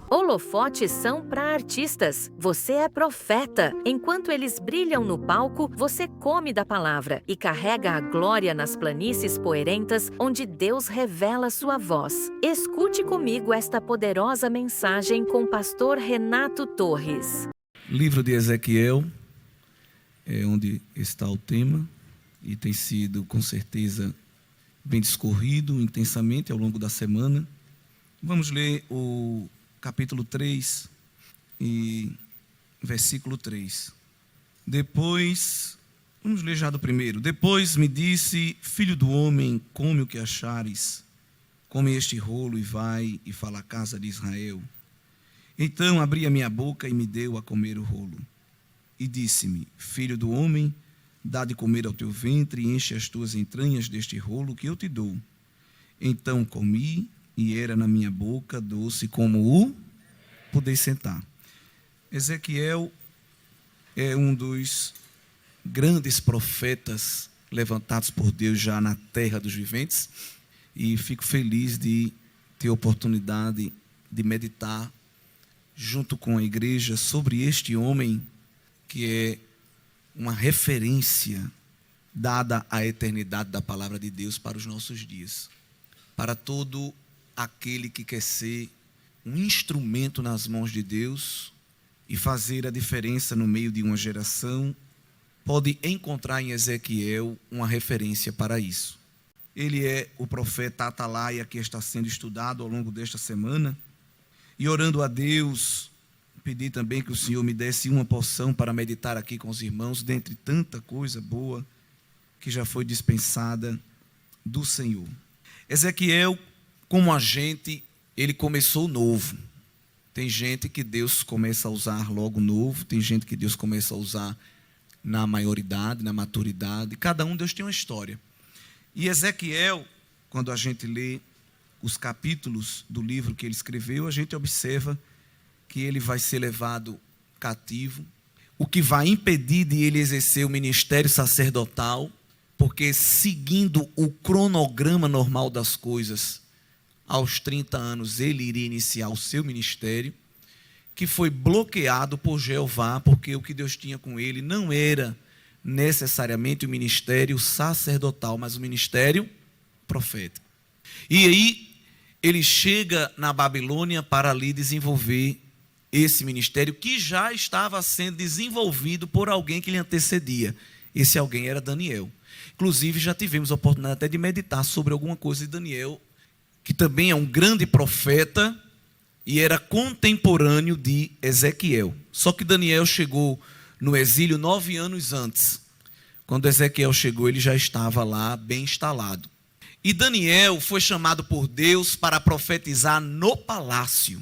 Holofotes são para artistas. Você é profeta. Enquanto eles brilham no palco, você come da palavra e carrega a glória nas planícies poerentas onde Deus revela sua voz. Escute comigo esta poderosa mensagem com o pastor Renato Torres. Livro de Ezequiel é onde está o tema e tem sido, com certeza, bem discorrido intensamente ao longo da semana. Vamos ler o capítulo 3 e versículo 3. Vamos ler já do primeiro. Depois me disse: filho do homem, come o que achares, come este rolo e vai e fala à casa de Israel. Então abri a minha boca e me deu a comer o rolo. E disse-me: filho do homem, dá de comer ao teu ventre e enche as tuas entranhas deste rolo que eu te dou. Então comi, e era na minha boca doce como o... Poder sentar. Ezequiel é um dos grandes profetas levantados por Deus já na terra dos viventes. E fico feliz de ter a oportunidade de meditar junto com a igreja sobre este homem que é uma referência dada à eternidade da palavra de Deus para os nossos dias. Para todo aquele que quer ser um instrumento nas mãos de Deus e fazer a diferença no meio de uma geração, pode encontrar em Ezequiel uma referência para isso. Ele é o profeta Atalaia que está sendo estudado ao longo desta semana. E orando a Deus, pedi também que o Senhor me desse uma porção para meditar aqui com os irmãos, dentre tanta coisa boa que já foi dispensada do Senhor. Ezequiel, como a gente, ele começou novo. Tem gente que Deus começa a usar logo novo, tem gente que Deus começa a usar na maioridade, na maturidade. Cada um, Deus tem uma história. E Ezequiel, quando a gente lê os capítulos do livro que ele escreveu, a gente observa que ele vai ser levado cativo, o que vai impedir de ele exercer o ministério sacerdotal, porque seguindo o cronograma normal das coisas, aos 30 anos ele iria iniciar o seu ministério, que foi bloqueado por Jeová, porque o que Deus tinha com ele não era necessariamente o ministério sacerdotal, mas o ministério profético. E aí ele chega na Babilônia para ali desenvolver esse ministério que já estava sendo desenvolvido por alguém que lhe antecedia. Esse alguém era Daniel. Inclusive já tivemos a oportunidade até de meditar sobre alguma coisa de Daniel, que também é um grande profeta e era contemporâneo de Ezequiel. Só que Daniel chegou no exílio 9 anos antes. Quando Ezequiel chegou, ele já estava lá bem instalado. E Daniel foi chamado por Deus para profetizar no palácio.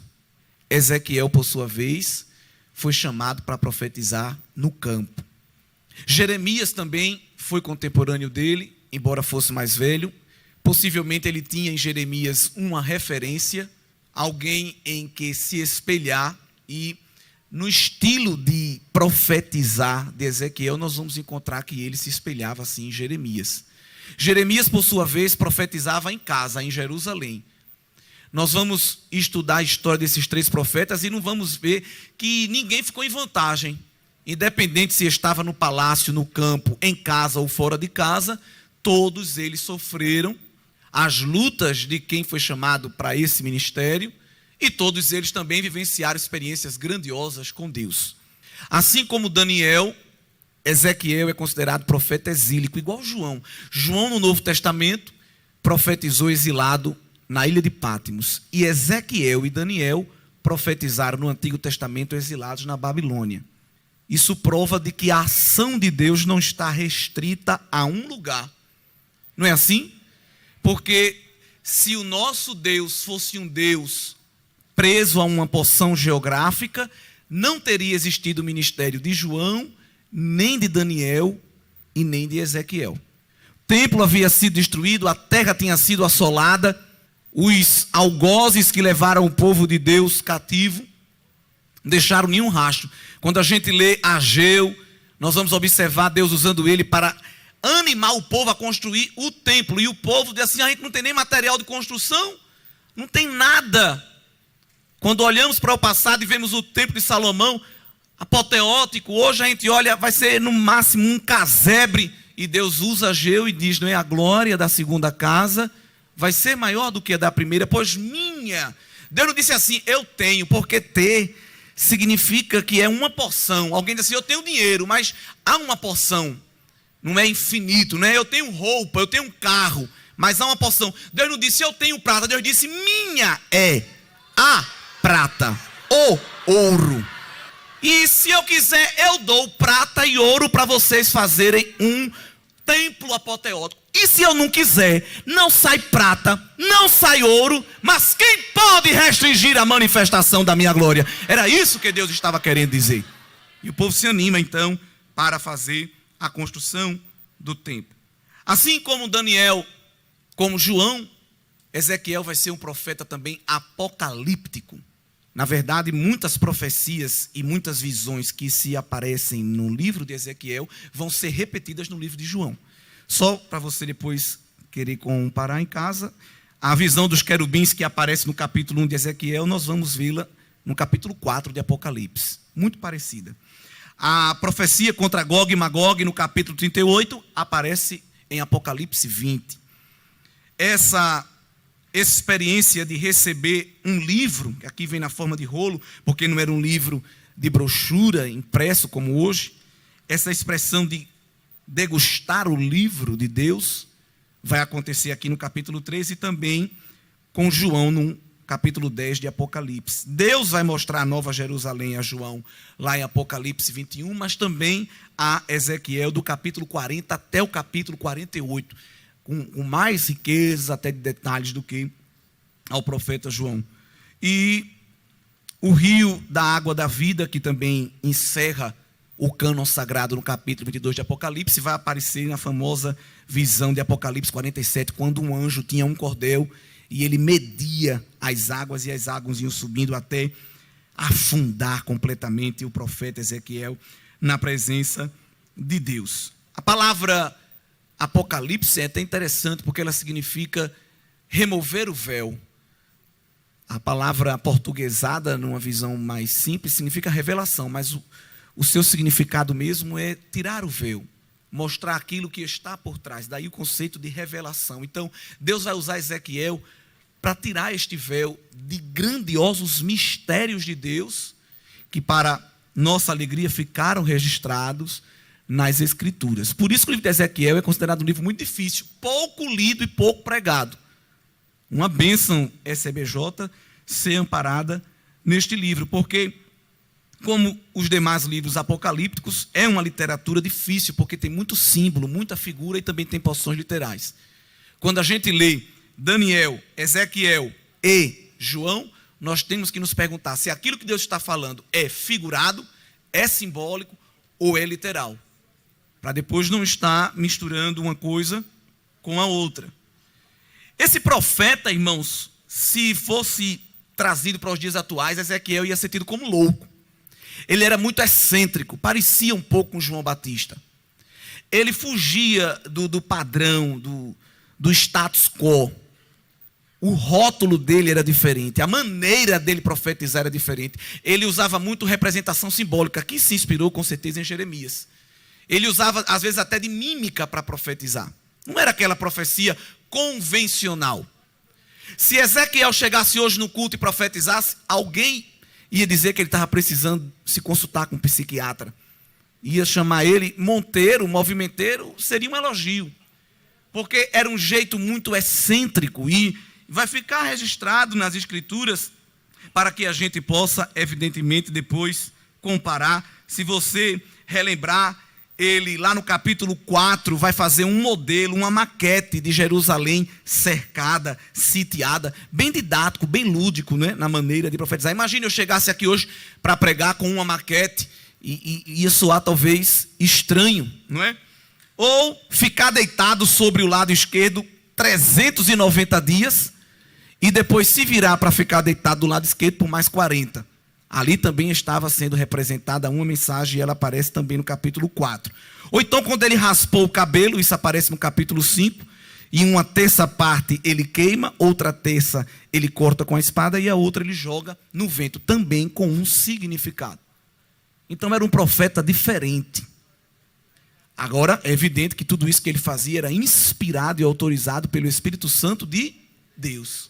Ezequiel, por sua vez, foi chamado para profetizar no campo. Jeremias também foi contemporâneo dele, embora fosse mais velho. Possivelmente ele tinha em Jeremias uma referência, alguém em que se espelhar, e no estilo de profetizar de Ezequiel, nós vamos encontrar que ele se espelhava assim em Jeremias. Jeremias, por sua vez, profetizava em casa, em Jerusalém. Nós vamos estudar a história desses 3 profetas e não vamos ver que ninguém ficou em vantagem. Independente se estava no palácio, no campo, em casa ou fora de casa, todos eles sofreram as lutas de quem foi chamado para esse ministério, e todos eles também vivenciaram experiências grandiosas com Deus. Assim como Daniel, Ezequiel é considerado profeta exílico, igual João. João, no Novo Testamento, profetizou exilado na ilha de Patmos. E Ezequiel e Daniel profetizaram no Antigo Testamento exilados na Babilônia. Isso prova de que a ação de Deus não está restrita a um lugar. Não é assim? Porque se o nosso Deus fosse um Deus preso a uma porção geográfica, não teria existido o ministério de João, nem de Daniel e nem de Ezequiel. O templo havia sido destruído, a terra tinha sido assolada, os algozes que levaram o povo de Deus cativo não deixaram nenhum rastro. Quando a gente lê Ageu, nós vamos observar Deus usando ele para animar o povo a construir o templo. E o povo diz assim: a gente não tem nem material de construção, não tem nada. Quando olhamos para o passado e vemos o templo de Salomão, apoteótico, hoje a gente olha, vai ser no máximo um casebre, e Deus usa Ageu e diz, não é, a glória da segunda casa vai ser maior do que a da primeira, pois minha. Deus não disse assim, eu tenho, porque ter significa que é uma porção. Alguém diz assim, eu tenho dinheiro, mas há uma porção, não é infinito, não é? Eu tenho roupa, eu tenho um carro, mas há uma porção. Deus não disse, eu tenho prata, Deus disse, minha é a prata, o ouro. E se eu quiser, eu dou prata e ouro para vocês fazerem um templo apoteótico. E se eu não quiser, não sai prata, não sai ouro, mas quem pode restringir a manifestação da minha glória? Era isso que Deus estava querendo dizer. E o povo se anima então para fazer a construção do templo. Assim como Daniel, como João, Ezequiel vai ser um profeta também apocalíptico. Na verdade, muitas profecias e muitas visões que se aparecem no livro de Ezequiel vão ser repetidas no livro de João. Só para você depois querer comparar em casa, a visão dos querubins que aparece no capítulo 1 de Ezequiel, nós vamos vê-la no capítulo 4 de Apocalipse. Muito parecida. A profecia contra Gog e Magog no capítulo 38 aparece em Apocalipse 20. Essa experiência de receber um livro, que aqui vem na forma de rolo, porque não era um livro de brochura impresso como hoje, essa expressão de degustar o livro de Deus vai acontecer aqui no capítulo 13 e também com João no capítulo 10 de Apocalipse. Deus vai mostrar a Nova Jerusalém a João lá em Apocalipse 21, mas também a Ezequiel do capítulo 40 até o capítulo 48, com mais riquezas até de detalhes do que ao profeta João. E o rio da água da vida, que também encerra o cânon sagrado no capítulo 22 de Apocalipse, vai aparecer na famosa visão de Apocalipse 47, quando um anjo tinha um cordel e ele media as águas, e as águas iam subindo até afundar completamente o profeta Ezequiel na presença de Deus. A palavra Apocalipse é até interessante, porque ela significa remover o véu. A palavra portuguesada, numa visão mais simples, significa revelação, mas o seu significado mesmo é tirar o véu, mostrar aquilo que está por trás. Daí o conceito de revelação. Então, Deus vai usar Ezequiel para tirar este véu de grandiosos mistérios de Deus, que para nossa alegria ficaram registrados nas Escrituras. Por isso que o livro de Ezequiel é considerado um livro muito difícil, pouco lido e pouco pregado. Uma bênção SBJ ser amparada neste livro, porque, como os demais livros apocalípticos, é uma literatura difícil, porque tem muito símbolo, muita figura e também tem porções literais. Quando a gente lê Daniel, Ezequiel e João, nós temos que nos perguntar se aquilo que Deus está falando é figurado, é simbólico ou é literal, para depois não estar misturando uma coisa com a outra. Esse profeta, irmãos, se fosse trazido para os dias atuais, Ezequiel ia ser tido como louco. Ele era muito excêntrico, parecia um pouco com João Batista. Ele fugia do padrão, do status quo. O rótulo dele era diferente, a maneira dele profetizar era diferente. Ele usava muito representação simbólica, que se inspirou com certeza em Jeremias. Ele usava, às vezes, até de mímica para profetizar. Não era aquela profecia convencional. Se Ezequiel chegasse hoje no culto e profetizasse, alguém ia dizer que ele estava precisando se consultar com um psiquiatra. Ia chamar ele monteiro, movimenteiro, seria um elogio. Porque era um jeito muito excêntrico e vai ficar registrado nas Escrituras para que a gente possa, evidentemente, depois comparar. Se você relembrar, ele lá no capítulo 4 vai fazer um modelo, uma maquete de Jerusalém cercada, sitiada, bem didático, bem lúdico, né, na maneira de profetizar. Imagine eu chegasse aqui hoje para pregar com uma maquete e ia soar talvez estranho, não é? Ou ficar deitado sobre o lado esquerdo 390 dias e depois se virar para ficar deitado do lado esquerdo por mais 40. Ali também estava sendo representada uma mensagem e ela aparece também no capítulo 4. Ou então quando ele raspou o cabelo, isso aparece no capítulo 5, E uma terça parte ele queima, outra terça ele corta com a espada e a outra ele joga no vento, também com um significado. Então era um profeta diferente. Agora é evidente que tudo isso que ele fazia era inspirado e autorizado pelo Espírito Santo de Deus.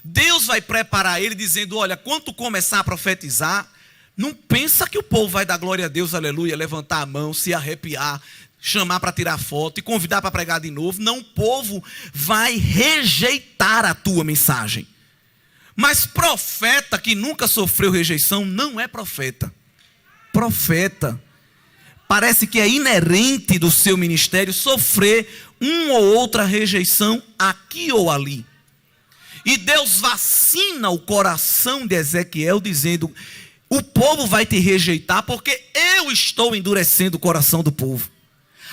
Deus vai preparar ele dizendo, olha, quando tu começar a profetizar, não pensa que o povo vai dar glória a Deus, aleluia, levantar a mão, se arrepiar, chamar para tirar foto e convidar para pregar de novo. Não, o povo vai rejeitar a tua mensagem. Mas profeta que nunca sofreu rejeição não é profeta. Profeta, parece que é inerente do seu ministério sofrer uma ou outra rejeição aqui ou ali. E Deus vacina o coração de Ezequiel dizendo, o povo vai te rejeitar porque eu estou endurecendo o coração do povo.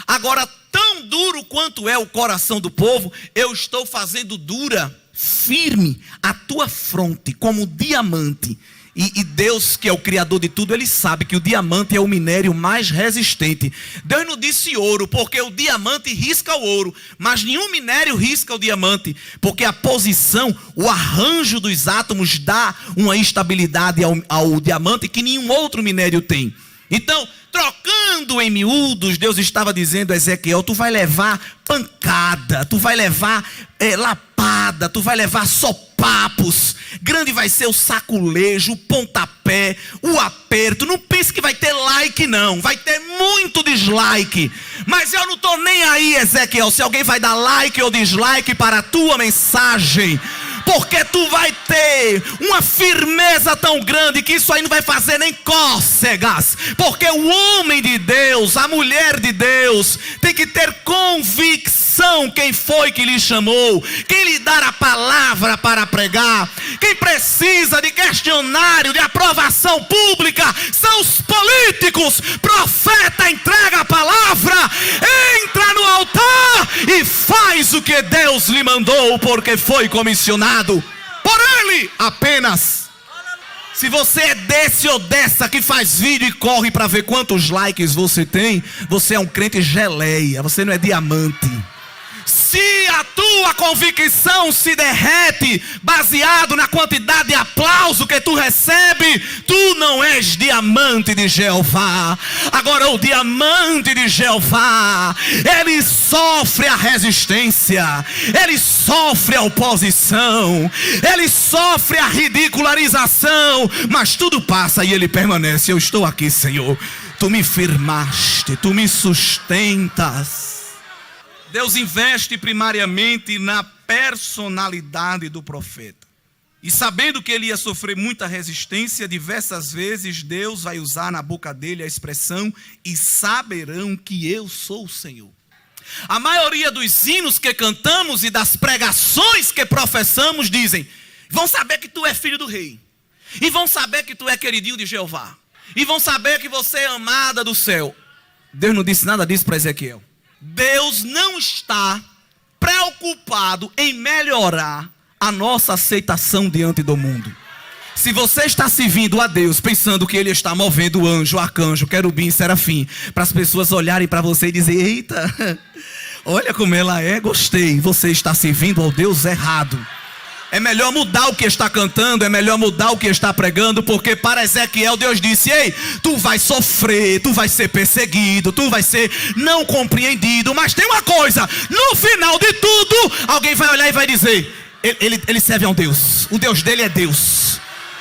Agora, tão duro quanto é o coração do povo, eu estou fazendo dura, firme, a tua fronte, como diamante. E Deus, que é o Criador de tudo, Ele sabe que o diamante é o minério mais resistente. Deus não disse ouro, porque o diamante risca o ouro, mas nenhum minério risca o diamante, porque a posição, o arranjo dos átomos dá uma estabilidade ao diamante que nenhum outro minério tem. Então, trocando em miúdos, Deus estava dizendo a Ezequiel, tu vai levar pancada, tu vai levar lapada, tu vai levar sopapos, grande vai ser o saculejo, o pontapé, o aperto. Não pense que vai ter like não, vai ter muito dislike, mas eu não estou nem aí, Ezequiel, se alguém vai dar like ou dislike para a tua mensagem, porque tu vai ter uma firmeza tão grande que isso aí não vai fazer nem cócegas. Porque o homem de Deus, a mulher de Deus, tem que ter convicção quem foi que lhe chamou, quem lhe dar a palavra para pregar. Quem precisa de questionário, de aprovação pública, são os políticos. Profeta entrega a palavra, entra no altar e faz o que Deus lhe mandou, porque foi comissionado por Ele apenas. Se você é desse ou dessa que faz vídeo e corre para ver quantos likes você tem, você é um crente geleia, você não é diamante. Se a tua convicção se derrete baseado na quantidade de aplauso que tu recebe, tu não és diamante de Jeová. Agora o diamante de Jeová, ele sofre a resistência, ele sofre a oposição, ele sofre a ridicularização, mas tudo passa e ele permanece. Eu estou aqui, Senhor, tu me firmaste, tu me sustentas. Deus investe primariamente na personalidade do profeta. E sabendo que ele ia sofrer muita resistência, diversas vezes Deus vai usar na boca dele a expressão, e saberão que eu sou o Senhor. A maioria dos hinos que cantamos e das pregações que professamos dizem, vão saber que tu é filho do rei. E vão saber que tu é queridinho de Jeová. E vão saber que você é amada do céu. Deus não disse nada disso para Ezequiel. Deus não está preocupado em melhorar a nossa aceitação diante do mundo. Se você está servindo a Deus pensando que Ele está movendo o anjo, o arcanjo, querubim, serafim, para as pessoas olharem para você e dizer, eita, olha como ela é, gostei, você está servindo ao Deus errado. É melhor mudar o que está cantando, é melhor mudar o que está pregando, porque para Ezequiel Deus disse, ei, tu vai sofrer, tu vai ser perseguido, tu vai ser não compreendido, mas tem uma coisa, no final de tudo, alguém vai olhar e vai dizer, ele serve a um Deus, o Deus dele é Deus,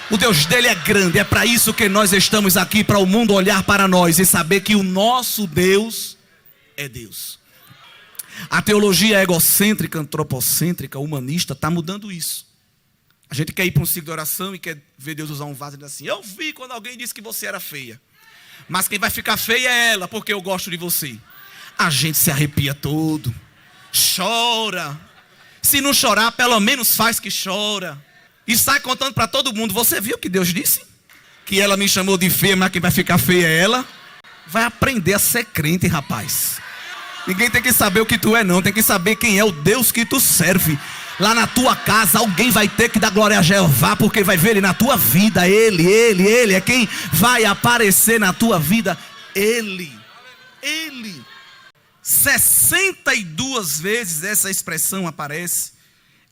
o Deus dele é grande. É para isso que nós estamos aqui, para o mundo olhar para nós e saber que o nosso Deus é Deus. A teologia egocêntrica, antropocêntrica, humanista está mudando isso. A gente quer ir para um ciclo de oração e quer ver Deus usar um vaso e dizer assim, eu vi quando alguém disse que você era feia, mas quem vai ficar feia é ela, porque eu gosto de você. A gente se arrepia todo, chora. Se não chorar, pelo menos faz que chora. E sai contando para todo mundo, você viu o que Deus disse? Que ela me chamou de feia, mas quem vai ficar feia é ela. Vai aprender a ser crente, rapaz. Ninguém tem que saber o que tu é não, tem que saber quem é o Deus que tu serve. Lá na tua casa alguém vai ter que dar glória a Jeová, porque vai ver Ele na tua vida. Ele é quem vai aparecer na tua vida. Ele. 62 vezes essa expressão aparece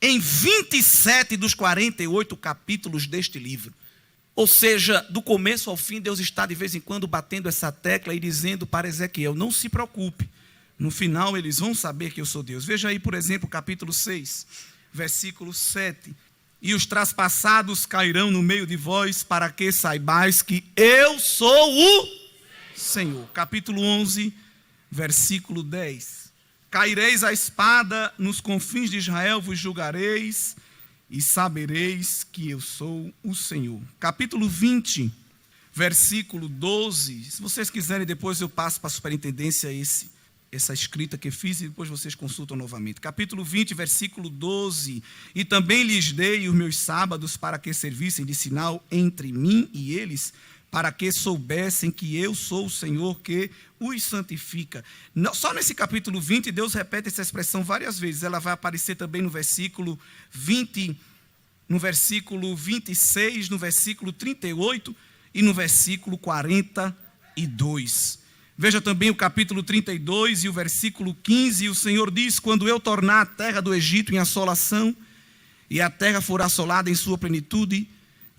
em 27 dos 48 capítulos deste livro. Ou seja, do começo ao fim, Deus está de vez em quando batendo essa tecla e dizendo para Ezequiel: não se preocupe, no final eles vão saber que eu sou Deus. Veja aí, por exemplo, capítulo 6, versículo 7. E os traspassados cairão no meio de vós, para que saibais que eu sou o Senhor. Capítulo 11, versículo 10. Caireis a espada, nos confins de Israel vos julgareis, e sabereis que eu sou o Senhor. Capítulo 20, versículo 12. Se vocês quiserem, depois eu passo para a superintendência essa escrita que fiz e depois vocês consultam novamente. Capítulo 20, versículo 12. E também lhes dei os meus sábados para que servissem de sinal entre mim e eles, para que soubessem que eu sou o Senhor que os santifica. Só nesse capítulo 20, Deus repete essa expressão várias vezes. Ela vai aparecer também no versículo 20, no versículo 26, no versículo 38 e no versículo 42. Veja também o capítulo 32 e o versículo 15. E o Senhor diz: quando eu tornar a terra do Egito em assolação, e a terra for assolada em sua plenitude,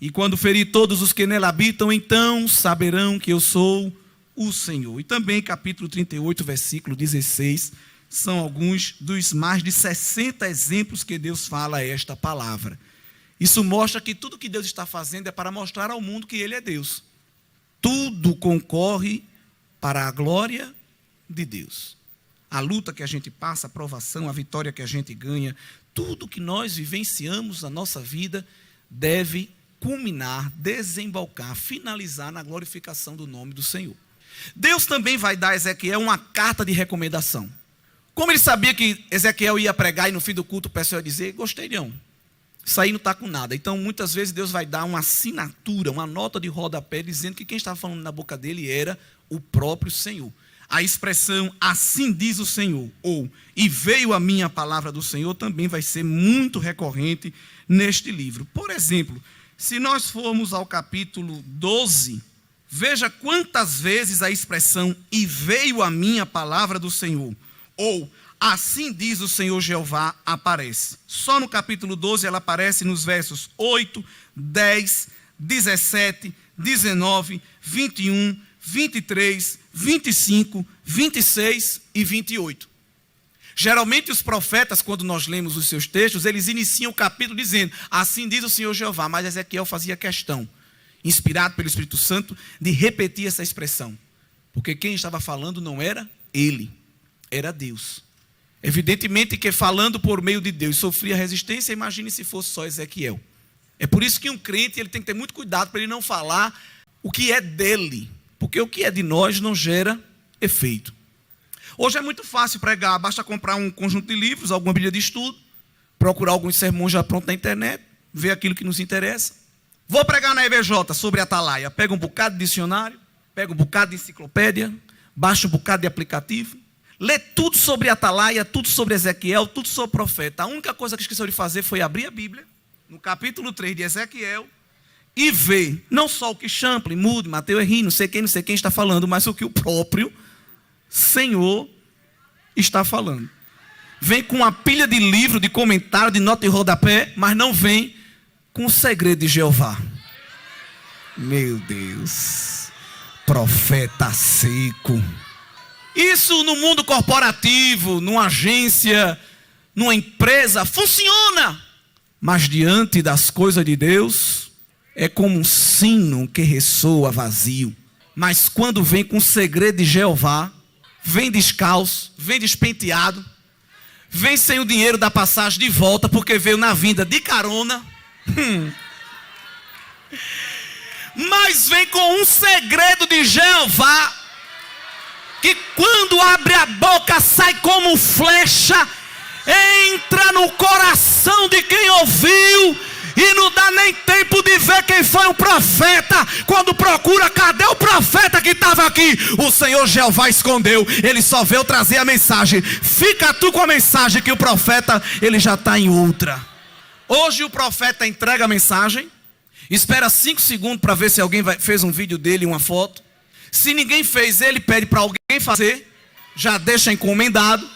e quando ferir todos os que nela habitam, então saberão que eu sou o Senhor. E também capítulo 38, versículo 16, são alguns dos mais de 60 exemplos que Deus fala esta palavra. Isso mostra que tudo que Deus está fazendo é para mostrar ao mundo que Ele é Deus. Tudo concorre para a glória de Deus. A luta que a gente passa, a provação, a vitória que a gente ganha, tudo que nós vivenciamos na nossa vida deve culminar, desembocar, finalizar na glorificação do nome do Senhor. Deus também vai dar a Ezequiel uma carta de recomendação. Como ele sabia que Ezequiel ia pregar e no fim do culto o pessoal ia dizer: gostei não, isso aí não está com nada. Então muitas vezes Deus vai dar uma assinatura, uma nota de rodapé, dizendo que quem estava falando na boca dele era o próprio Senhor. A expressão assim diz o Senhor, ou e veio a minha palavra do Senhor, também vai ser muito recorrente neste livro. Por exemplo, se nós formos ao capítulo 12, veja quantas vezes a expressão e veio a minha palavra do Senhor, ou assim diz o Senhor Jeová, aparece. Só no capítulo 12 ela aparece nos versos 8, 10, 17, 19, 21, 23, 25, 26 e 28. Geralmente os profetas, quando nós lemos os seus textos, eles iniciam o capítulo dizendo: assim diz o Senhor Jeová. Mas Ezequiel fazia questão, inspirado pelo Espírito Santo, de repetir essa expressão. Porque quem estava falando não era ele, era Deus. Evidentemente que falando por meio de Deus sofria resistência. Imagine se fosse só Ezequiel. É por isso que um crente ele tem que ter muito cuidado para ele não falar o que é dele. Porque o que é de nós não gera efeito. Hoje é muito fácil pregar, basta comprar um conjunto de livros, alguma bíblia de estudo, procurar alguns sermões já prontos na internet, ver aquilo que nos interessa. Vou pregar na EBJ sobre Atalaia. Pega um bocado de dicionário, pega um bocado de enciclopédia, baixa um bocado de aplicativo, lê tudo sobre Atalaia, tudo sobre Ezequiel, tudo sobre o profeta. A única coisa que esqueceu de fazer foi abrir a Bíblia, no capítulo 3 de Ezequiel, e ver, não só o que Champlin, Moody, Mateus Henry, não sei quem está falando, mas o que o próprio Senhor está falando. Vem com uma pilha de livro, de comentário, de nota e rodapé, mas não vem com o segredo de Jeová. Meu Deus, profeta seco. Isso no mundo corporativo, numa agência, numa empresa, funciona. Mas diante das coisas de Deus, é como um sino que ressoa vazio. Mas quando vem com o segredo de Jeová, vem descalço, vem despenteado, vem sem o dinheiro da passagem de volta, porque veio na vinda de carona. Mas vem com um segredo de Jeová, que quando abre a boca sai como flecha, entra no coração de quem ouviu, e não dá nem tempo de ver quem foi o profeta. Quando procura, cadê o profeta que estava aqui? O Senhor Jeová escondeu, ele só veio trazer a mensagem. Fica tu com a mensagem, que o profeta ele já está em outra. Hoje o profeta entrega a mensagem, espera 5 segundos para ver se alguém fez um vídeo dele, uma foto. Se ninguém fez, ele pede para alguém fazer. já deixa encomendado.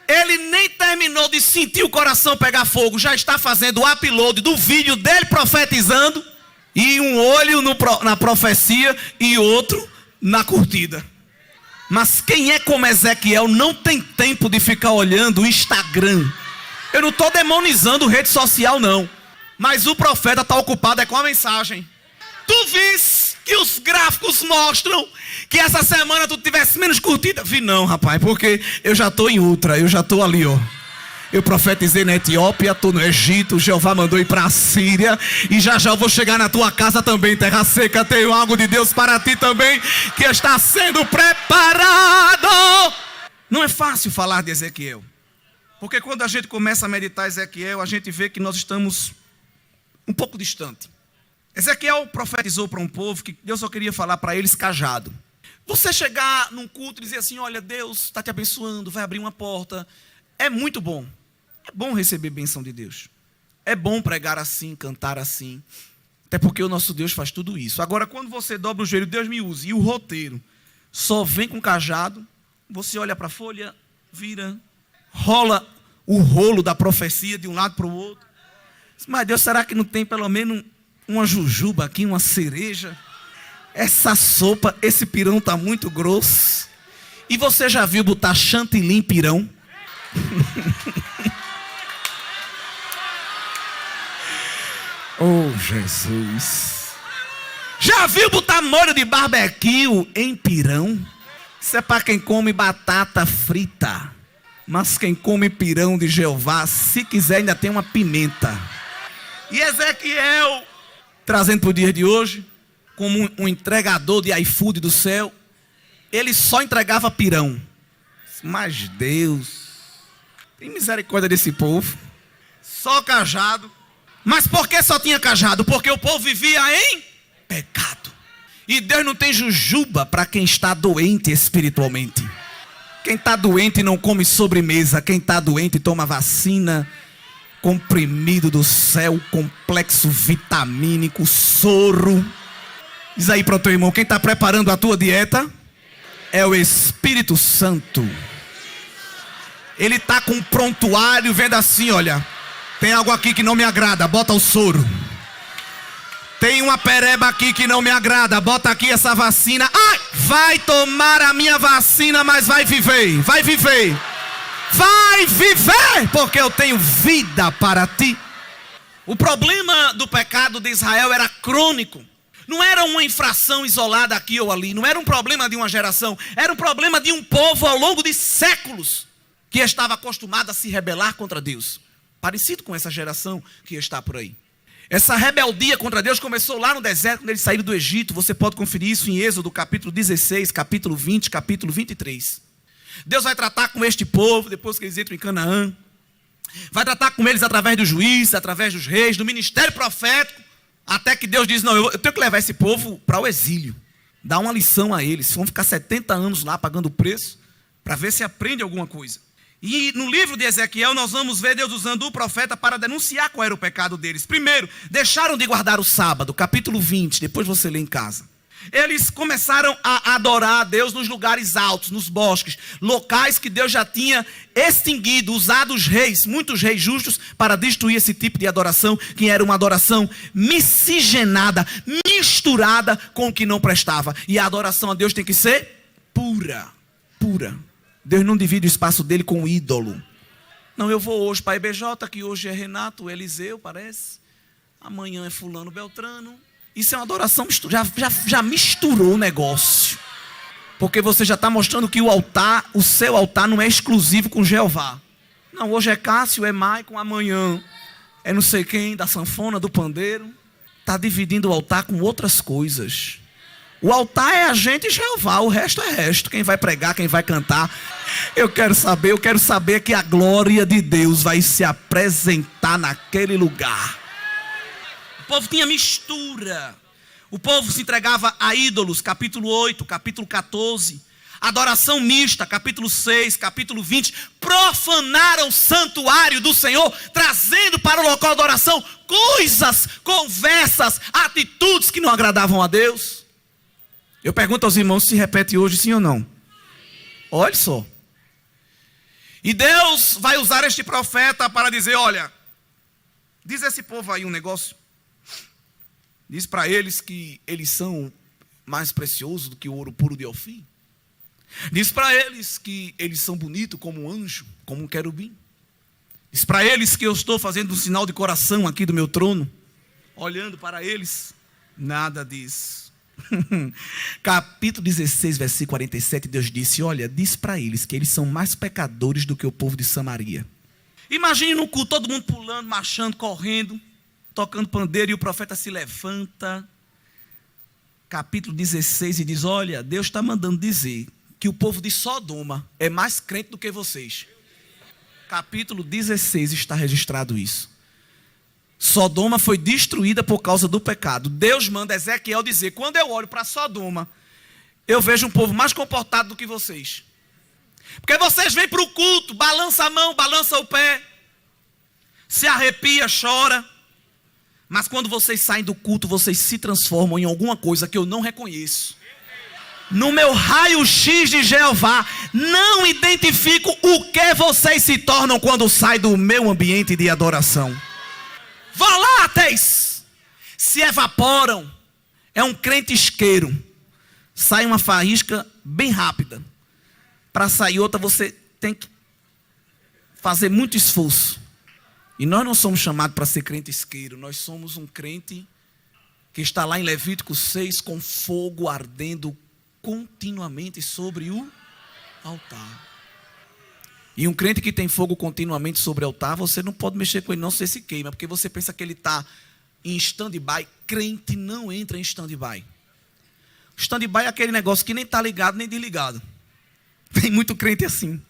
Ele nem terminou de sentir o coração pegar fogo, já está fazendo o upload do vídeo dele profetizando, e um olho na profecia e outro na curtida. Mas quem é como Ezequiel não tem tempo de ficar olhando o Instagram. Eu não estou demonizando rede social não, mas o profeta está ocupado com a mensagem. Tu vis que os gráficos mostram que essa semana tu tivesse menos curtida? Vi não, rapaz, porque eu já estou em ultra, eu já estou ali, ó. Eu profetizei na Etiópia, estou no Egito, Jeová mandou ir para a Síria, e já já eu vou chegar na tua casa também, terra seca. Tenho algo de Deus para ti também, que está sendo preparado. Não é fácil falar de Ezequiel, porque quando a gente começa a meditar Ezequiel, a gente vê que nós estamos um pouco distante. Ezequiel profetizou para um povo que Deus só queria falar para eles cajado. Você chegar num culto e dizer assim, olha, Deus está te abençoando, vai abrir uma porta, é muito bom. É bom receber bênção de Deus. É bom pregar assim, cantar assim. Até porque o nosso Deus faz tudo isso. Agora, quando você dobra o joelho, Deus me use, e o roteiro só vem com cajado, você olha para a folha, vira, rola o rolo da profecia de um lado para o outro. Mas Deus, será que não tem pelo menos uma jujuba aqui, uma cereja? Essa sopa, esse pirão está muito grosso. E você já viu botar chantilly em pirão? Oh, Jesus. Já viu botar molho de barbecue em pirão? Isso é para quem come batata frita. Mas quem come pirão de Jeová, se quiser, ainda tem uma pimenta. E Ezequiel, trazendo para o dia de hoje, como um entregador de iFood do céu, ele só entregava pirão. Mas Deus, tem misericórdia desse povo. Só cajado. Mas por que só tinha cajado? Porque o povo vivia em pecado. E Deus não tem jujuba para quem está doente espiritualmente. Quem está doente não come sobremesa. Quem está doente toma vacina, comprimido do céu, complexo vitamínico, soro. Diz aí para o teu irmão, quem está preparando a tua dieta é o Espírito Santo. Ele está com um prontuário vendo assim, olha, tem algo aqui que não me agrada, bota o soro. Tem uma pereba aqui que não me agrada, bota aqui essa vacina. Ai, vai tomar a minha vacina, mas vai viver, vai viver. Vai viver, porque eu tenho vida para ti. O problema do pecado de Israel era crônico. Não era uma infração isolada aqui ou ali. Não era um problema de uma geração. Era um problema de um povo ao longo de séculos que estava acostumado a se rebelar contra Deus. Parecido com essa geração que está por aí. Essa rebeldia contra Deus começou lá no deserto, quando eles saíram do Egito. Você pode conferir isso em Êxodo, capítulo 16, capítulo 20, capítulo 23. Deus vai tratar com este povo, depois que eles entram em Canaã. Vai tratar com eles através dos juízes, através dos reis, do ministério profético. Até que Deus diz, não, eu tenho que levar esse povo para o exílio. Dar uma lição a eles. Vão ficar 70 anos lá pagando preço, para ver se aprende alguma coisa. E no livro de Ezequiel nós vamos ver Deus usando o profeta para denunciar qual era o pecado deles. Primeiro, deixaram de guardar o sábado, capítulo 20, depois você lê em casa. Eles começaram a adorar a Deus nos lugares altos, nos bosques, locais que Deus já tinha extinguido, usado os reis, muitos reis justos, para destruir esse tipo de adoração, que era uma adoração miscigenada, misturada com o que não prestava. E a adoração a Deus tem que ser pura, pura. Deus não divide o espaço dele com o ídolo. Não, eu vou hoje para a IBJ, que hoje é Renato, Eliseu, parece. Amanhã é fulano, Beltrano. Isso é uma adoração, já misturou o negócio. Porque você já está mostrando que o altar, o seu altar não é exclusivo com Jeová. Não, hoje é Cássio, é Maicon, amanhã é não sei quem, da sanfona, do pandeiro. Está dividindo o altar com outras coisas. O altar é a gente e Jeová, o resto é resto. Quem vai pregar, quem vai cantar. Eu quero saber que a glória de Deus vai se apresentar naquele lugar. O povo tinha mistura. O povo se entregava a ídolos, capítulo 8, capítulo 14. Adoração mista, capítulo 6, capítulo 20. Profanaram o santuário do Senhor, trazendo para o local de adoração coisas, conversas, atitudes que não agradavam a Deus. Eu pergunto aos irmãos se repete hoje, sim ou não? Olha só, E Deus vai usar este profeta para dizer, olha, diz a esse povo aí um negócio. Diz para eles que eles são mais preciosos do que o ouro puro de Ofir. Diz para eles que eles são bonitos como um anjo, como um querubim. Diz para eles que eu estou fazendo um sinal de coração aqui do meu trono. Olhando para eles, nada diz. Capítulo 16, versículo 47, Deus disse, olha, diz para eles que eles são mais pecadores do que o povo de Samaria. Imagine no culto, todo mundo pulando, marchando, correndo, tocando pandeiro, e o profeta se levanta. Capítulo 16, e diz, olha, Deus está mandando dizer que o povo de Sodoma é mais crente do que vocês. Capítulo 16 está registrado isso. Sodoma foi destruída por causa do pecado. Deus manda Ezequiel dizer, quando eu olho para Sodoma, eu vejo um povo mais comportado do que vocês. Porque vocês vêm para o culto, balança a mão, balança o pé, se arrepia, chora. Mas quando vocês saem do culto, vocês se transformam em alguma coisa que eu não reconheço. No meu raio-x de Jeová, não identifico o que vocês se tornam quando saem do meu ambiente de adoração. Voláteis, se evaporam. É um crente isqueiro. Sai uma faísca bem rápida. Para sair outra, você tem que fazer muito esforço. E nós não somos chamados para ser crente isqueiro. Nós somos um crente que está lá em Levítico 6, com fogo ardendo continuamente sobre o altar. E um crente que tem fogo continuamente sobre o altar, você não pode mexer com ele não, se se queima, porque você pensa que ele está em stand-by. Crente não entra em stand-by. Stand-by é aquele negócio que nem está ligado nem desligado. Tem muito crente assim.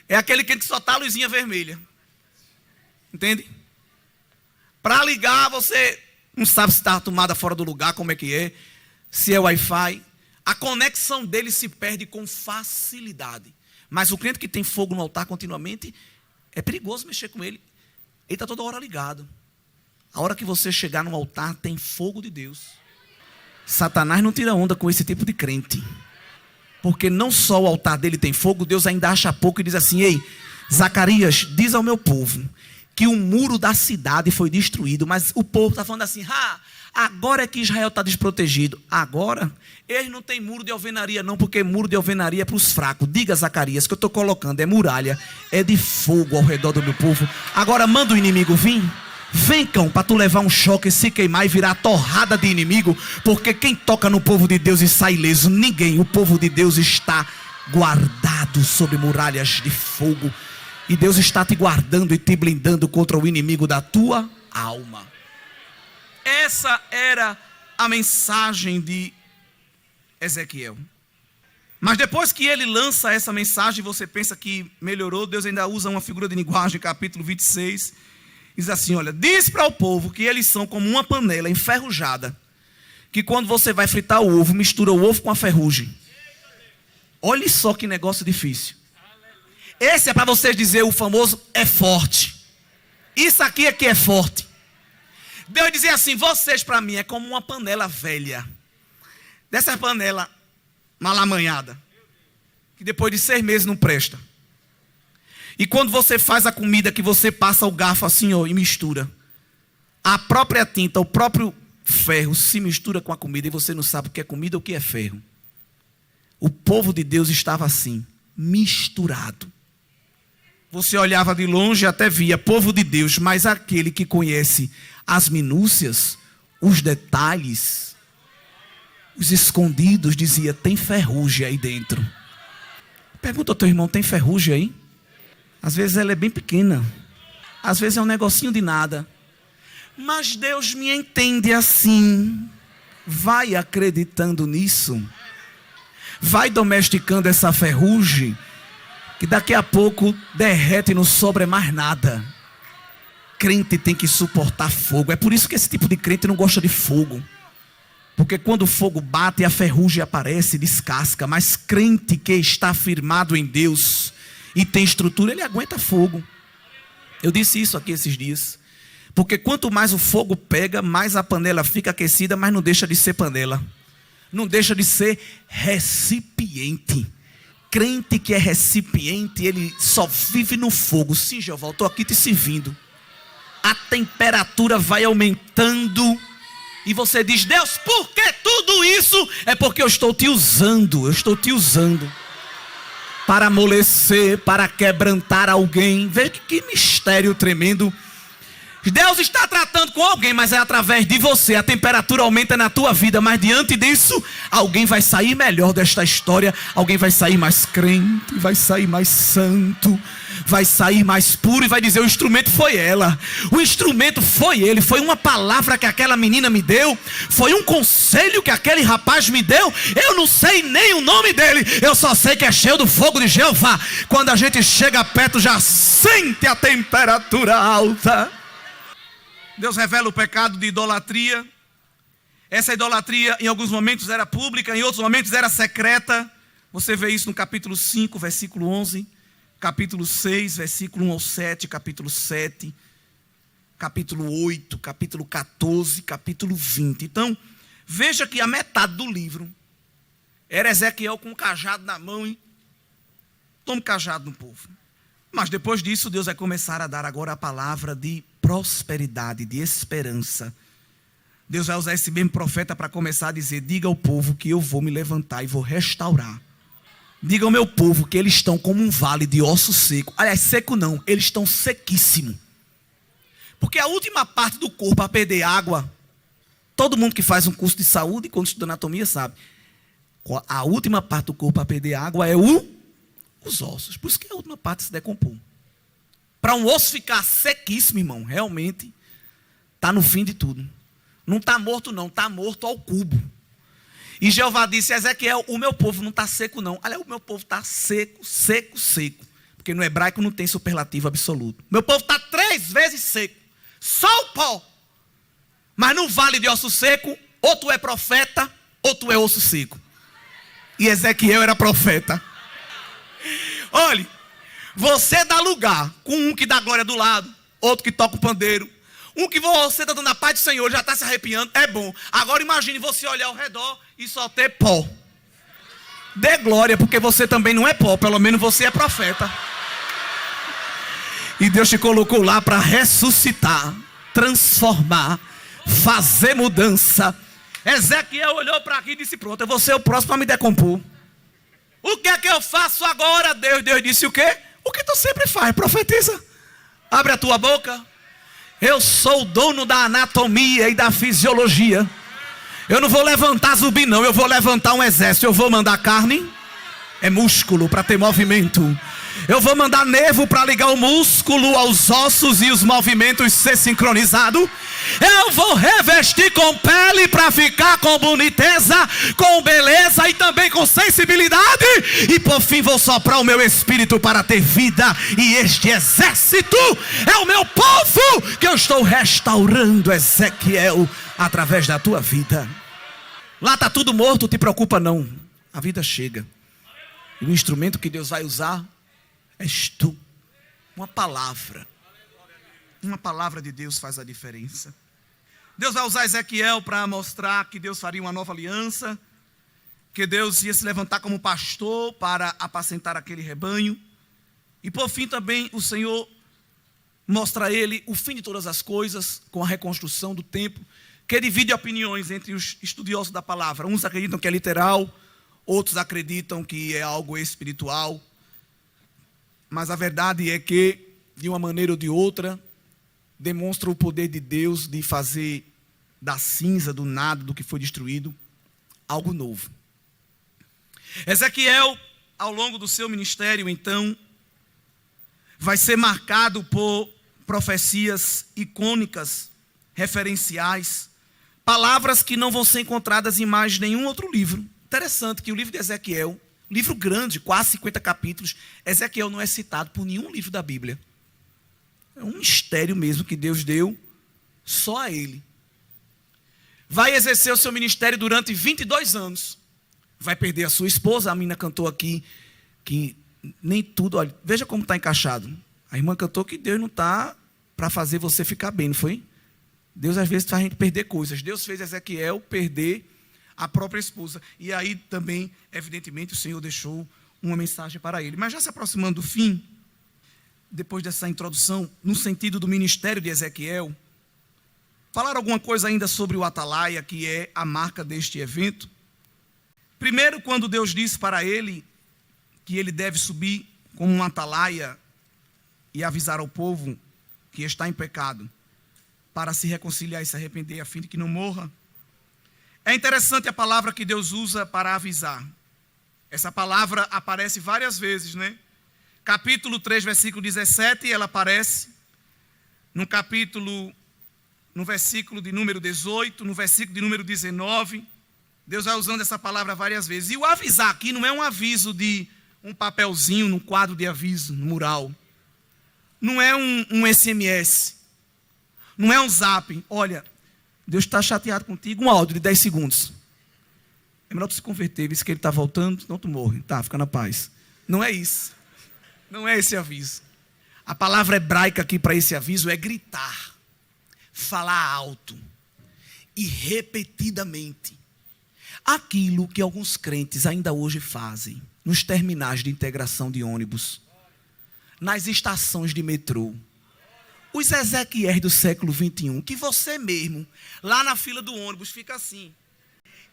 É aquele crente que só está a luzinha vermelha. Entende? Para ligar, você não sabe se está a tomada fora do lugar, como é que é, se é Wi-Fi. A conexão dele se perde com facilidade. Mas o crente que tem fogo no altar continuamente, é perigoso mexer com ele. Ele está toda hora ligado. A hora que você chegar no altar, tem fogo de Deus. Satanás não tira onda com esse tipo de crente. Porque não só o altar dele tem fogo, Deus ainda acha pouco e diz assim, ei, Zacarias, diz ao meu povo que o muro da cidade foi destruído. Mas o povo está falando assim, agora é que Israel está desprotegido. Agora, eles não têm muro de alvenaria não, porque muro de alvenaria é para os fracos. Diga, Zacarias, que eu estou colocando, é muralha, é de fogo ao redor do meu povo. Agora manda o inimigo vir. Vem, cão, para tu levar um choque, se queimar e virar torrada de inimigo. Porque quem toca no povo de Deus e sai ileso? Ninguém. O povo de Deus está guardado sob muralhas de fogo. E Deus está te guardando e te blindando contra o inimigo da tua alma. Essa era a mensagem de Ezequiel. Mas depois que ele lança essa mensagem, você pensa que melhorou, Deus ainda usa uma figura de linguagem, capítulo 26. Diz assim, olha, diz para o povo que eles são como uma panela enferrujada, que quando você vai fritar o ovo, mistura o ovo com a ferrugem. Olha só que negócio difícil. Esse é para vocês dizer o famoso é forte. Isso aqui é que é forte. Deus dizia assim, vocês para mim é como uma panela velha. Dessa panela malamanhada, que depois de 6 meses não presta. E quando você faz a comida, que você passa o garfo assim, ó, e mistura. A própria tinta, o próprio ferro se mistura com a comida e você não sabe o que é comida ou o que é ferro. O povo de Deus estava assim, misturado. Você olhava de longe e até via povo de Deus, mas aquele que conhece as minúcias, os detalhes, os escondidos, dizia, tem ferrugem aí dentro. Pergunta ao teu irmão, tem ferrugem aí? Às vezes ela é bem pequena, às vezes é um negocinho de nada. Mas Deus me entende assim. Vai acreditando nisso. Vai domesticando essa ferrugem, que daqui a pouco derrete e não sobra mais nada. Crente tem que suportar fogo. É por isso que esse tipo de crente não gosta de fogo. Porque quando o fogo bate, a ferrugem aparece, descasca. Mas crente que está firmado em Deus e tem estrutura, ele aguenta fogo. Eu disse isso aqui esses dias. Porque quanto mais o fogo pega, mais a panela fica aquecida, mas não deixa de ser panela. Não deixa de ser recipiente. crente que é recipiente, ele só vive no fogo. Sim, Jeová, eu estou aqui te servindo. A temperatura vai aumentando. E você diz: Deus, por que tudo isso? É porque eu estou te usando. Eu estou te usando para amolecer, para quebrantar alguém. Veja que mistério tremendo. Deus está tratando com alguém, mas é através de você. A temperatura aumenta na tua vida, mas diante disso, alguém vai sair melhor desta história. Alguém vai sair mais crente, vai sair mais santo, vai sair mais puro e vai dizer: o instrumento foi ela, o instrumento foi ele, foi uma palavra que aquela menina me deu, foi um conselho que aquele rapaz me deu. Eu não sei nem o nome dele, eu só sei que é cheio do fogo de Jeová. Quando a gente chega perto, já sente a temperatura alta. Deus revela o pecado de idolatria. Essa idolatria em alguns momentos era pública, em outros momentos era secreta. Você vê isso no capítulo 5, versículo 11, capítulo 6, versículo 1 ao 7, capítulo 7, capítulo 8, capítulo 14, capítulo 20. Então, veja que a metade do livro era Ezequiel com um cajado na mão e toma cajado no povo. Mas depois disso, Deus vai começar a dar agora a palavra de prosperidade, de esperança. Deus vai usar esse mesmo profeta para começar a dizer: diga ao povo que eu vou me levantar e vou restaurar. Diga ao meu povo que eles estão como um vale de osso seco. Aliás, seco não, eles estão sequíssimos. Porque a última parte do corpo a perder água, todo mundo que faz um curso de saúde, quando estuda anatomia, sabe. A última parte do corpo a perder água é os ossos. Por isso que a última parte se decompõe. Para um osso ficar sequíssimo, irmão, realmente está no fim de tudo. Não está morto não, está morto ao cubo. E Jeová disse a Ezequiel: o meu povo não está seco não. Olha, o meu povo está seco, seco, seco. Porque no hebraico não tem superlativo absoluto. Meu povo está 3 vezes seco. Só o pó. Mas no vale de osso seco, ou tu é profeta, ou tu é osso seco. E Ezequiel era profeta. Olhe, você dá lugar com um que dá glória do lado, outro que toca o pandeiro, um que você está dando a paz do Senhor, já está se arrepiando, é bom. Agora imagine você olhar ao redor e só ter pó. Dê glória, porque você também não é pó, pelo menos você é profeta. E Deus te colocou lá para ressuscitar, transformar, fazer mudança. Ezequiel olhou para aqui e disse: pronto, eu vou ser o próximo a me decompor. O que é que eu faço agora, Deus? Deus disse: o quê? O que tu sempre faz, profetiza. Abre a tua boca. Eu sou o dono da anatomia e da fisiologia. Eu não vou levantar zumbi não, eu vou levantar um exército. Eu vou mandar carne, é músculo para ter movimento. Eu vou mandar nervo para ligar o músculo aos ossos e os movimentos ser sincronizado. Eu vou revestir com pele para ficar com boniteza, com beleza e também com sensibilidade. E por fim vou soprar o meu espírito para ter vida. E este exército é o meu povo que eu estou restaurando, Ezequiel, através da tua vida. Lá está tudo morto, te preocupa não. A vida chega. E o instrumento que Deus vai usar és tu. Uma palavra de Deus faz a diferença. Deus vai usar Ezequiel para mostrar que Deus faria uma nova aliança, que Deus ia se levantar como pastor para apacentar aquele rebanho. E por fim também o Senhor mostra a ele o fim de todas as coisas, com a reconstrução do templo, que divide opiniões entre os estudiosos da palavra. Uns acreditam que é literal, outros acreditam que é algo espiritual. Mas a verdade é que, de uma maneira ou de outra, demonstra o poder de Deus de fazer da cinza, do nada, do que foi destruído, algo novo. Ezequiel, ao longo do seu ministério, então, vai ser marcado por profecias icônicas, referenciais, palavras que não vão ser encontradas em mais nenhum outro livro. Interessante que o livro de Ezequiel, livro grande, quase 50 capítulos, Ezequiel não é citado por nenhum livro da Bíblia. É um mistério mesmo que Deus deu só a ele. Vai exercer o seu ministério durante 22 anos. Vai perder a sua esposa. A menina cantou aqui que nem tudo... Olha, veja como está encaixado. A irmã cantou que Deus não está para fazer você ficar bem, não foi? Deus às vezes faz a gente perder coisas. Deus fez Ezequiel perder a própria esposa. E aí também, evidentemente, o Senhor deixou uma mensagem para ele. Mas já se aproximando do fim, depois dessa introdução, no sentido do ministério de Ezequiel, falar alguma coisa ainda sobre o atalaia, que é a marca deste evento. Primeiro, quando Deus disse para ele que ele deve subir como um atalaia e avisar ao povo que está em pecado, para se reconciliar e se arrepender, a fim de que não morra. É interessante a palavra que Deus usa para avisar. Essa palavra aparece várias vezes, né? Capítulo 3, versículo 17, ela aparece. No versículo de número 18, no versículo de número 19. Deus vai usando essa palavra várias vezes. E o avisar aqui não é um aviso de um papelzinho, num quadro de aviso, no mural. Não é um SMS. Não é um zap. Olha, Deus está chateado contigo. Um áudio de 10 segundos. É melhor tu se converter. Vê se que ele está voltando, senão tu morre. Tá, fica na paz. Não é isso. Não é esse aviso. A palavra hebraica aqui para esse aviso é gritar. Falar alto. E repetidamente. Aquilo que alguns crentes ainda hoje fazem. Nos terminais de integração de ônibus. Nas estações de metrô. Os Ezequiéis do século 21, que você mesmo, lá na fila do ônibus, fica assim.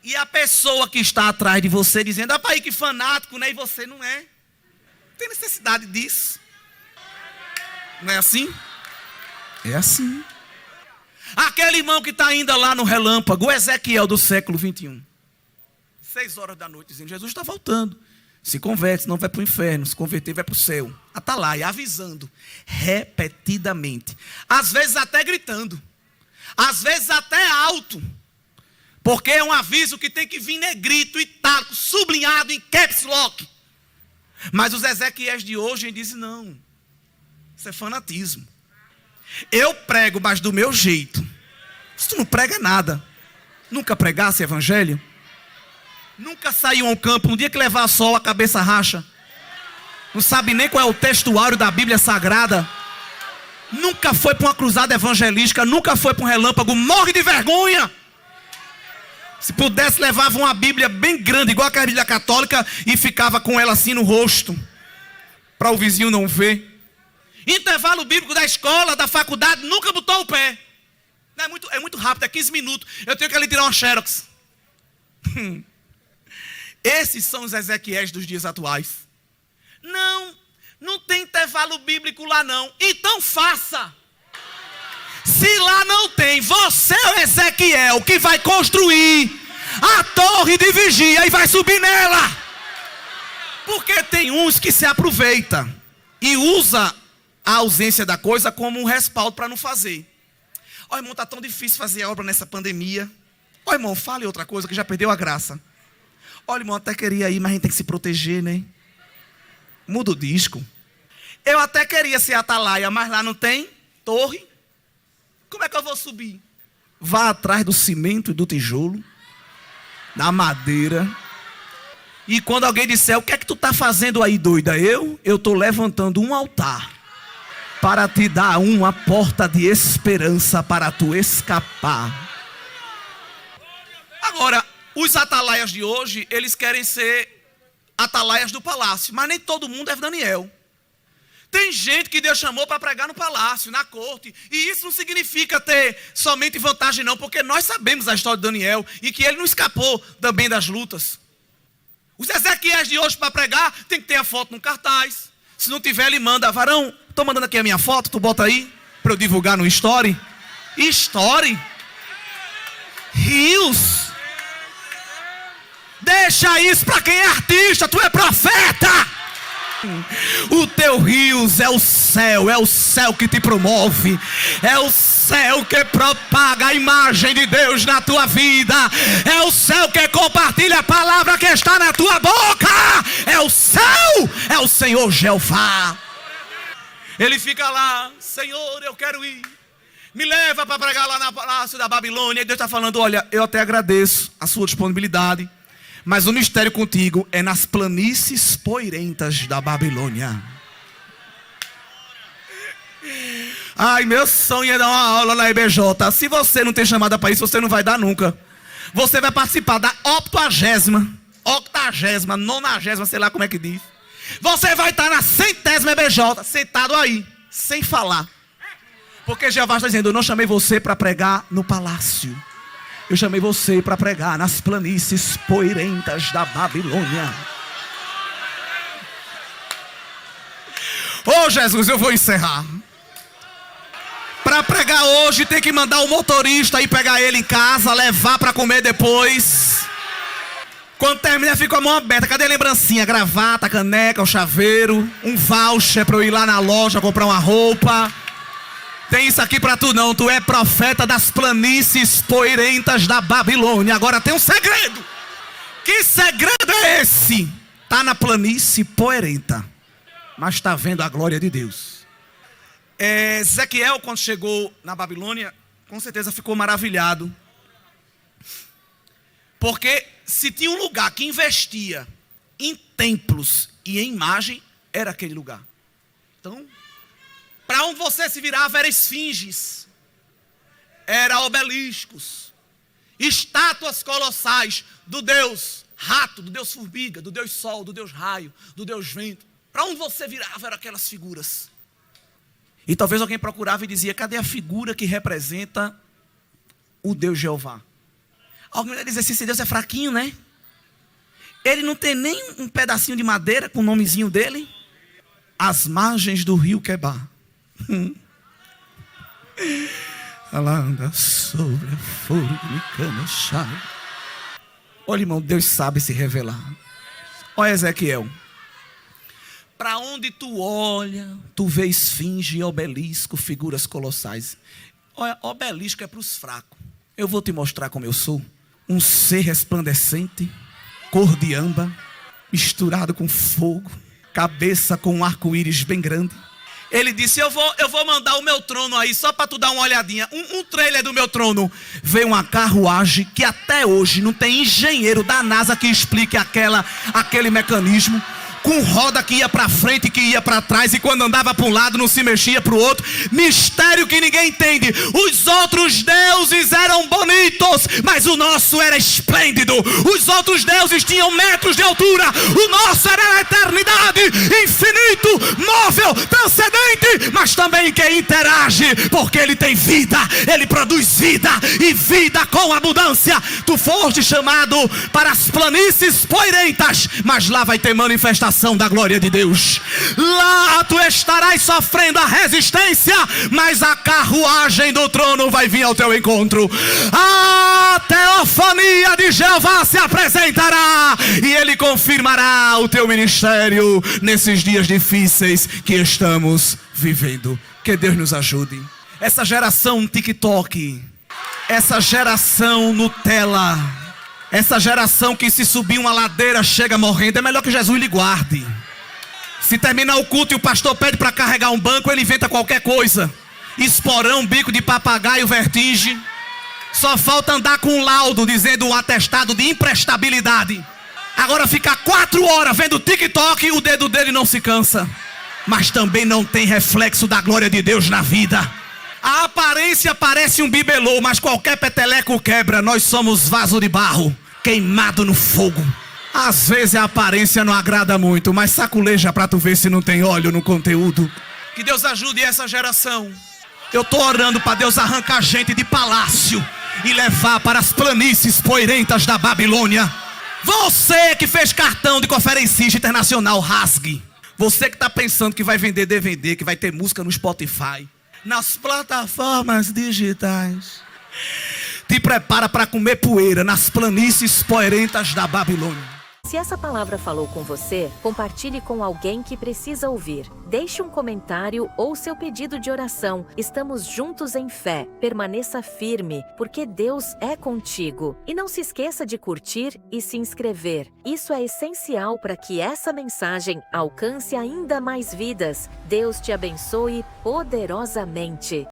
E a pessoa que está atrás de você dizendo, rapaz, que fanático, né? E você não é. Não tem necessidade disso. Não é assim? É assim. Aquele irmão que está ainda lá no relâmpago, o Ezequiel do século 21. 6 horas da noite, dizendo, Jesus está voltando. Se converte, senão vai para o inferno. Se converter, vai para o céu. Atalaia, avisando. Repetidamente. Às vezes até gritando. Às vezes até alto. Porque é um aviso que tem que vir negrito, itálico, sublinhado em caps lock. Mas os Ezequiéis de hoje dizem, não. Isso é fanatismo. Eu prego, mas do meu jeito. Se tu não prega nada. Nunca pregasse evangelho? Nunca saiu ao campo, no dia que levar sol, a cabeça racha. Não sabe nem qual é o textuário da Bíblia Sagrada. Nunca foi para uma cruzada evangelística, nunca foi para um relâmpago, morre de vergonha. Se pudesse, levava uma Bíblia bem grande, igual a Bíblia católica, e ficava com ela assim no rosto, para o vizinho não ver. Intervalo bíblico da escola, da faculdade, nunca botou o pé. É muito rápido, é 15 minutos. Eu tenho que ali tirar uma xerox. Esses são os Ezequiéis dos dias atuais. Não tem intervalo bíblico lá não. Então faça. Se lá não tem, você é o Ezequiel que vai construir a torre de vigia e vai subir nela. Porque tem uns que se aproveita e usa a ausência da coisa como um respaldo para não fazer. Ó, irmão, está tão difícil fazer a obra nessa pandemia. Ó, irmão, fale outra coisa que já perdeu a graça. Olha, irmão, até queria ir, mas a gente tem que se proteger, né? Muda o disco. Eu até queria ser atalaia, mas lá não tem torre. Como é que eu vou subir? Vá atrás do cimento e do tijolo, da madeira. E quando alguém disser, o que é que tu está fazendo aí, doida? Eu estou levantando um altar para te dar uma porta de esperança para tu escapar. Agora, os atalaias de hoje, eles querem ser atalaias do palácio, mas nem todo mundo é Daniel. Tem gente que Deus chamou para pregar no palácio, na corte, e isso não significa ter somente vantagem não, porque nós sabemos a história de Daniel, e que ele não escapou também das lutas. Os Ezequiéis de hoje para pregar, tem que ter a foto no cartaz. Se não tiver, ele manda, varão, estou mandando aqui a minha foto, tu bota aí, para eu divulgar no Story. Story? Rios? Deixa isso para quem é artista, tu é profeta. O teu rios é o céu que te promove, é o céu que propaga a imagem de Deus na tua vida, é o céu que compartilha a palavra que está na tua boca, é o céu, é o Senhor Jeová. Ele fica lá, Senhor, eu quero ir, me leva para pregar lá no palácio da Babilônia. E Deus está falando, olha, eu até agradeço a sua disponibilidade, mas o mistério contigo é nas planícies poeirentas da Babilônia. Ai, meu sonho é dar uma aula na IBJ. Se você não tem chamada para isso, você não vai dar nunca. Você vai participar da 80ª, 90ª, sei lá como é que diz. Você vai estar na 100ª EBJ, sentado aí, sem falar. Porque Jeová está dizendo, eu não chamei você para pregar no palácio. Eu chamei você para pregar nas planícies poeirentas da Babilônia. Ô Jesus, eu vou encerrar. Para pregar hoje tem que mandar o motorista ir pegar ele em casa, levar para comer depois. Quando termina fica com a mão aberta. Cadê a lembrancinha? A gravata, a caneca, o chaveiro, um voucher para eu ir lá na loja comprar uma roupa. Tem isso aqui para tu não. Tu é profeta das planícies poeirentas da Babilônia. Agora tem um segredo. Que segredo é esse? Tá na planície poeirenta, mas está vendo a glória de Deus. Ezequiel, quando chegou na Babilônia, com certeza ficou maravilhado. Porque se tinha um lugar que investia em templos e em imagem, era aquele lugar. Então, para onde você se virava era esfinges, era obeliscos, estátuas colossais do Deus rato, do Deus formiga, do Deus sol, do Deus raio, do Deus vento. Para onde você virava eram aquelas figuras. E talvez alguém procurava e dizia, cadê a figura que representa o Deus Jeová? Alguém vai dizer, esse Deus é fraquinho, né? Ele não tem nem um pedacinho de madeira com o nomezinho dele. As margens do rio Quebar. Ela anda sobre a folha de cana. Olha, irmão, Deus sabe se revelar. Olha Ezequiel. Para onde tu olha, tu vê esfinge, obelisco, figuras colossais. Olha, obelisco é para os fracos. Eu vou te mostrar como eu sou. Um ser resplandecente, cor de âmbar, misturado com fogo, cabeça com um arco-íris bem grande. Ele disse, eu vou mandar o meu trono aí, só para tu dar uma olhadinha. Um trailer do meu trono. Veio uma carruagem que até hoje não tem engenheiro da NASA que explique aquele mecanismo. Com roda que ia para frente, que ia para trás, e quando andava para um lado não se mexia para o outro. Mistério que ninguém entende. Os outros deuses eram bonitos, mas o nosso era esplêndido. Os outros deuses tinham metros de altura, o nosso era a eternidade, infinito, móvel, transcendente, mas também que interage, porque ele tem vida, ele produz vida, e vida com abundância. Tu foste chamado para as planícies poeirentas, mas lá vai ter manifestação da glória de Deus. Lá tu estarás sofrendo a resistência, mas a carruagem do trono vai vir ao teu encontro. A teofania de Jeová se apresentará e ele confirmará o teu ministério nesses dias difíceis que estamos vivendo. Que Deus nos ajude. Essa geração TikTok, essa geração Nutella, essa geração que se subir uma ladeira chega morrendo, é melhor que Jesus lhe guarde. Se terminar o culto e o pastor pede para carregar um banco, ele inventa qualquer coisa. Esporão, bico de papagaio, vertigem. Só falta andar com um laudo dizendo um atestado de imprestabilidade. Agora ficar 4 horas vendo TikTok e o dedo dele não se cansa. Mas também não tem reflexo da glória de Deus na vida. A aparência parece um bibelô, mas qualquer peteleco quebra. Nós somos vaso de barro, queimado no fogo. Às vezes a aparência não agrada muito, mas saculeja para tu ver se não tem óleo no conteúdo. Que Deus ajude essa geração. Eu estou orando para Deus arrancar gente de palácio e levar para as planícies poeirentas da Babilônia. Você que fez cartão de conferencista internacional, rasgue. Você que está pensando que vai vender DVD, que vai ter música no Spotify, nas plataformas digitais, te prepara para comer poeira nas planícies poeirentas da Babilônia. Se essa palavra falou com você, compartilhe com alguém que precisa ouvir. Deixe um comentário ou seu pedido de oração. Estamos juntos em fé. Permaneça firme, porque Deus é contigo. E não se esqueça de curtir e se inscrever. Isso é essencial para que essa mensagem alcance ainda mais vidas. Deus te abençoe poderosamente.